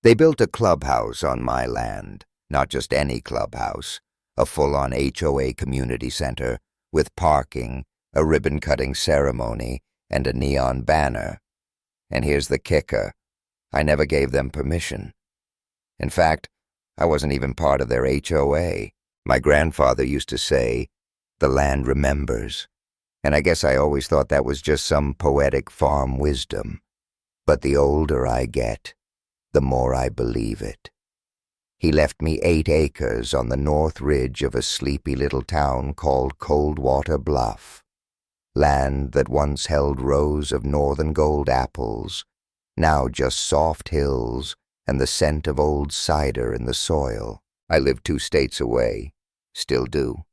They built a clubhouse on my land, not just any clubhouse, a full-on HOA community center with parking, a ribbon-cutting ceremony, and a neon banner. And here's the kicker. I never gave them permission. In fact, I wasn't even part of their HOA. My grandfather used to say, "The land remembers," and I guess I always thought that was just some poetic farm wisdom. But the older I get, the more I believe it. He left me 8 acres on the north ridge of a sleepy little town called Coldwater Bluff. Land that once held rows of northern gold apples, now just soft hills and the scent of old cider in the soil. I lived 2 states away, still do.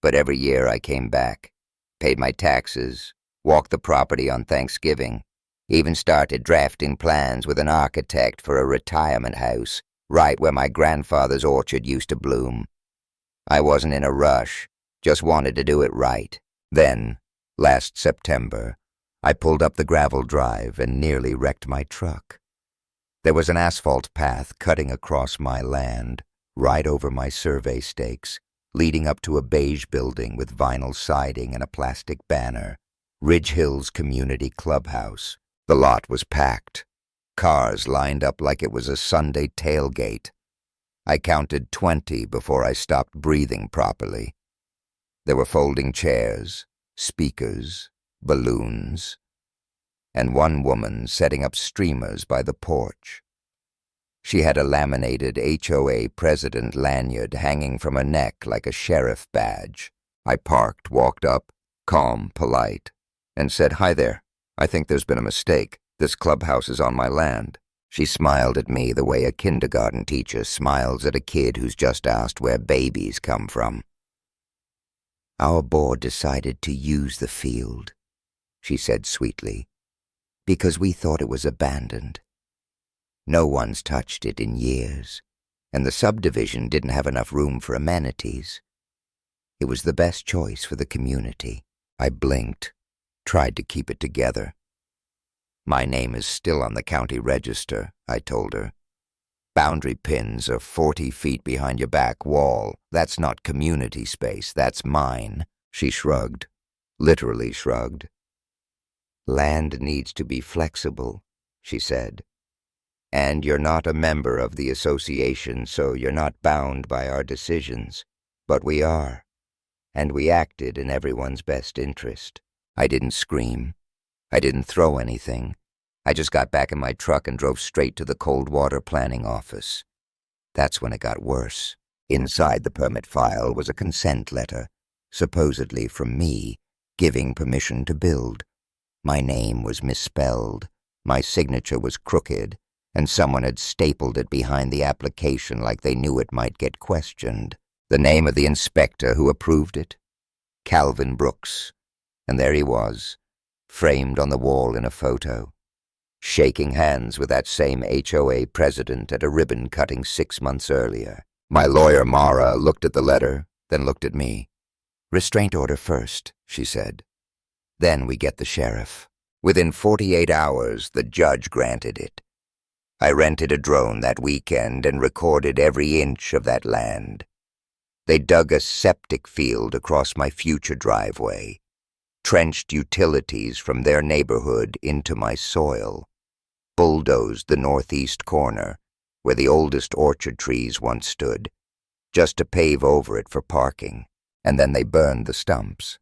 But every year I came back, paid my taxes, walked the property on Thanksgiving, even started drafting plans with an architect for a retirement house right where my grandfather's orchard used to bloom. I wasn't in a rush, just wanted to do it right. Then, last September, I pulled up the gravel drive and nearly wrecked my truck. There was an asphalt path cutting across my land, right over my survey stakes, leading up to a beige building with vinyl siding and a plastic banner, Ridge Hills Community Clubhouse. The lot was packed. Cars lined up like it was a Sunday tailgate. I counted 20 before I stopped breathing properly. There were folding chairs, speakers, balloons, and one woman setting up streamers by the porch. She had a laminated HOA president lanyard hanging from her neck like a sheriff badge. I parked, walked up, calm, polite, and said, "Hi there. I think there's been a mistake. This clubhouse is on my land." She smiled at me the way a kindergarten teacher smiles at a kid who's just asked where babies come from. "Our board decided to use the field," she said sweetly, "because we thought it was abandoned. No one's touched it in years, and the subdivision didn't have enough room for amenities. It was the best choice for the community." I blinked, tried to keep it together. "My name is still on the county register," I told her. "Boundary pins are 40 feet behind your back wall. That's not community space, that's mine." She shrugged, literally shrugged. "Land needs to be flexible," she said. "And you're not a member of the association, so you're not bound by our decisions. But we are, and we acted in everyone's best interest." I didn't scream. I didn't throw anything. I just got back in my truck and drove straight to the Coldwater planning office. That's when it got worse. Inside the permit file was a consent letter, supposedly from me, giving permission to build. My name was misspelled, my signature was crooked, and someone had stapled it behind the application like they knew it might get questioned. The name of the inspector who approved it? Calvin Brooks. And there he was, framed on the wall in a photo, shaking hands with that same HOA president at a ribbon cutting 6 months earlier. My lawyer, Mara, looked at the letter, then looked at me. "Restraint order first," she said. "Then we get the sheriff." Within 48 hours, the judge granted it. I rented a drone that weekend and recorded every inch of that land. They dug a septic field across my future driveway, trenched utilities from their neighborhood into my soil, bulldozed the northeast corner, where the oldest orchard trees once stood, just to pave over it for parking, and then they burned the stumps.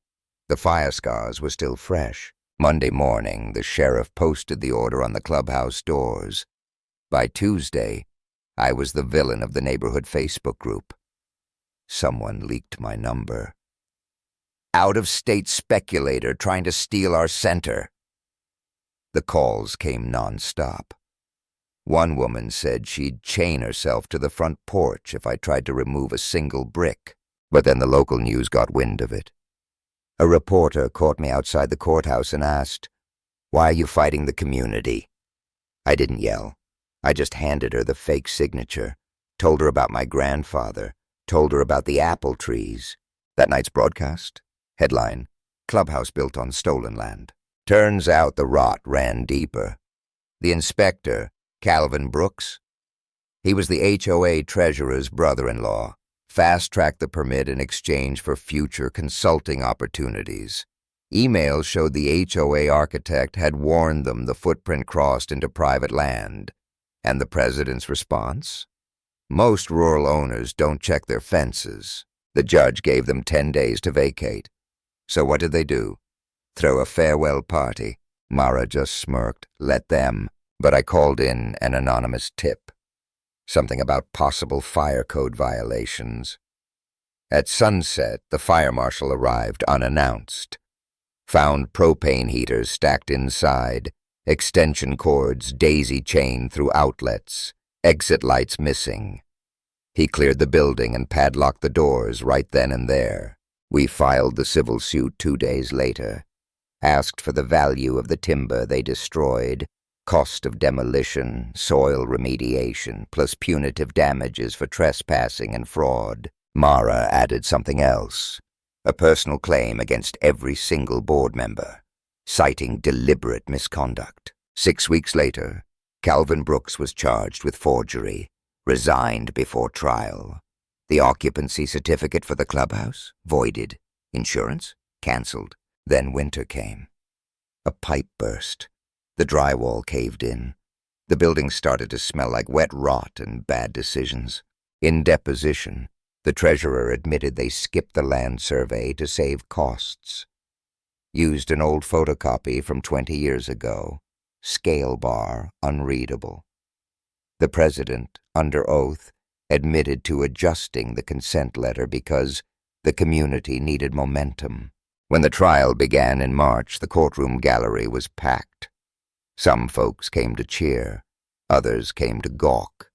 The fire scars were still fresh. Monday morning, the sheriff posted the order on the clubhouse doors. By Tuesday, I was the villain of the neighborhood Facebook group. Someone leaked my number. "Out-of-state speculator trying to steal our center." The calls came nonstop. One woman said she'd chain herself to the front porch if I tried to remove a single brick, but then the local news got wind of it. A reporter caught me outside the courthouse and asked, "Why are you fighting the community?" I didn't yell. I just handed her the fake signature, told her about my grandfather, told her about the apple trees. That night's broadcast? Headline, "Clubhouse built on stolen land." Turns out the rot ran deeper. The inspector, Calvin Brooks, He was the HOA treasurer's brother-in-law, fast-tracked the permit in exchange for future consulting opportunities. Emails showed the HOA architect had warned them the footprint crossed into private land. And the president's response? Most rural owners don't check their fences. The judge gave them 10 days to vacate. So what did they do? Throw a farewell party? Mara just smirked. Let them. But I called in an anonymous tip. Something about possible fire code violations. At sunset, the fire marshal arrived unannounced. Found propane heaters stacked inside, extension cords daisy chained through outlets, exit lights missing. He cleared the building and padlocked the doors right then and there. We filed the civil suit 2 days later, asked for the value of the timber they destroyed, cost of demolition, soil remediation, plus punitive damages for trespassing and fraud. Mara added something else, a personal claim against every single board member, citing deliberate misconduct. 6 weeks later, Calvin Brooks was charged with forgery, resigned before trial. The occupancy certificate for the clubhouse? Voided. Insurance? Cancelled. Then winter came. A pipe burst. The drywall caved in. The building started to smell like wet rot and bad decisions. In deposition, the treasurer admitted they skipped the land survey to save costs. Used an old photocopy from 20 years ago. Scale bar unreadable. The president, under oath, admitted to adjusting the consent letter because the community needed momentum. When the trial began in March, the courtroom gallery was packed. Some folks came to cheer, others came to gawk.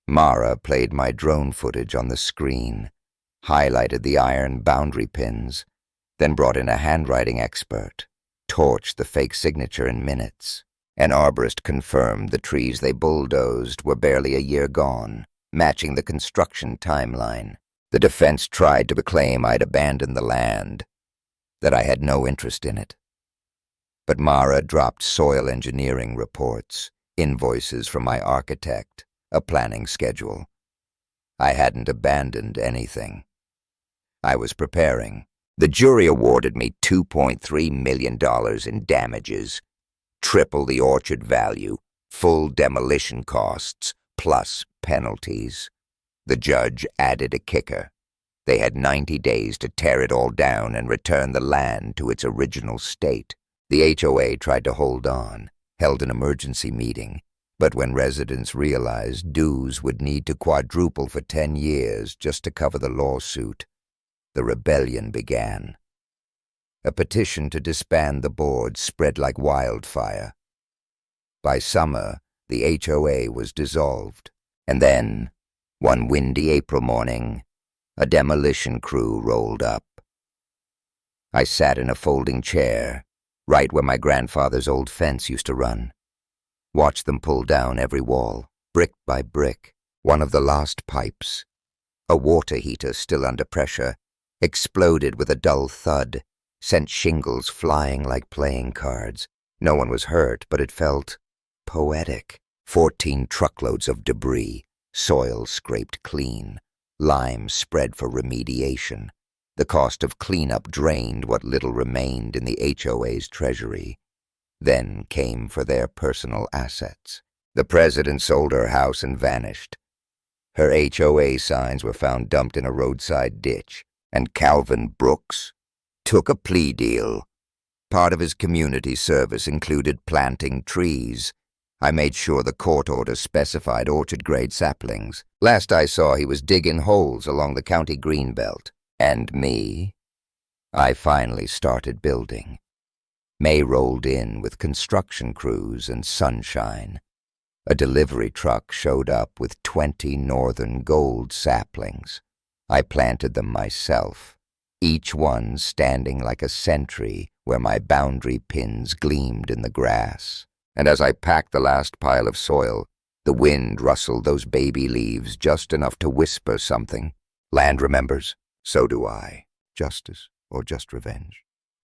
Mara played my drone footage on the screen, highlighted the iron boundary pins, then brought in a handwriting expert, torched the fake signature in minutes. An arborist confirmed the trees they bulldozed were barely a year gone, matching the construction timeline. The defense tried to claim I'd abandoned the land, that I had no interest in it. But Mara dropped soil engineering reports, invoices from my architect, a planning schedule. I hadn't abandoned anything. I was preparing. The jury awarded me $2.3 million in damages, triple the orchard value, full demolition costs, plus penalties. The judge added a kicker. They had 90 days to tear it all down and return the land to its original state. The HOA tried to hold on, held an emergency meeting, but when residents realized dues would need to quadruple for 10 years just to cover the lawsuit, the rebellion began. A petition to disband the board spread like wildfire. By summer, the HOA was dissolved, and then, one windy April morning, a demolition crew rolled up. I sat in a folding chair, right where my grandfather's old fence used to run. Watched them pull down every wall, brick by brick. One of the last pipes, a water heater still under pressure, exploded with a dull thud, sent shingles flying like playing cards. No one was hurt, but it felt poetic. 14 truckloads of debris, soil scraped clean, lime spread for remediation. The cost of cleanup drained what little remained in the HOA's treasury. Then came for their personal assets. The president sold her house and vanished. Her HOA signs were found dumped in a roadside ditch, and Calvin Brooks took a plea deal. Part of his community service included planting trees. I made sure the court order specified orchard-grade saplings. Last I saw, he was digging holes along the county greenbelt. And me? I finally started building. May rolled in with construction crews and sunshine. A delivery truck showed up with 20 northern gold saplings. I planted them myself, each one standing like a sentry where my boundary pins gleamed in the grass. And as I packed the last pile of soil, the wind rustled those baby leaves just enough to whisper something. Land remembers, so do I. Justice or just revenge?